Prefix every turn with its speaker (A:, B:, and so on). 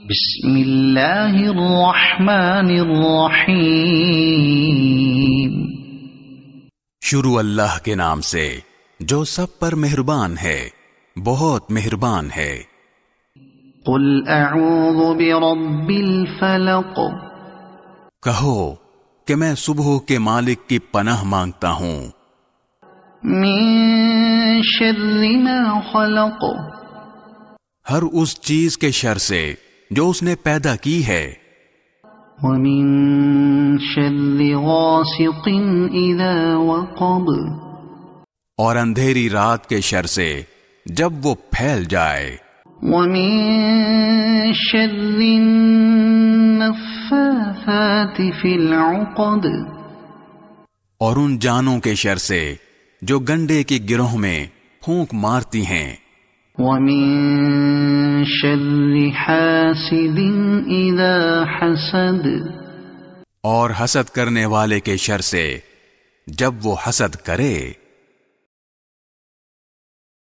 A: بسم اللہ الرحمن الرحیم۔
B: شروع اللہ کے نام سے جو سب پر مہربان ہے، بہت مہربان ہے۔
A: قل اعوذ برب الفلق،
B: کہو کہ میں صبح کے مالک کی پناہ مانگتا ہوں،
A: من شر ما خلق،
B: ہر اس چیز کے شر سے جو اس نے پیدا کی ہے،
A: ومن شر غاسق اذا وقب،
B: اور اندھیری رات کے شر سے جب وہ پھیل جائے،
A: ومن شر النفاثات في العقد،
B: اور ان جانوں کے شر سے جو گنڈے کی گروہ میں پھونک مارتی ہیں،
A: ومن شر حاسد اذا حسد،
B: اور حسد کرنے والے کے شر سے جب وہ حسد کرے،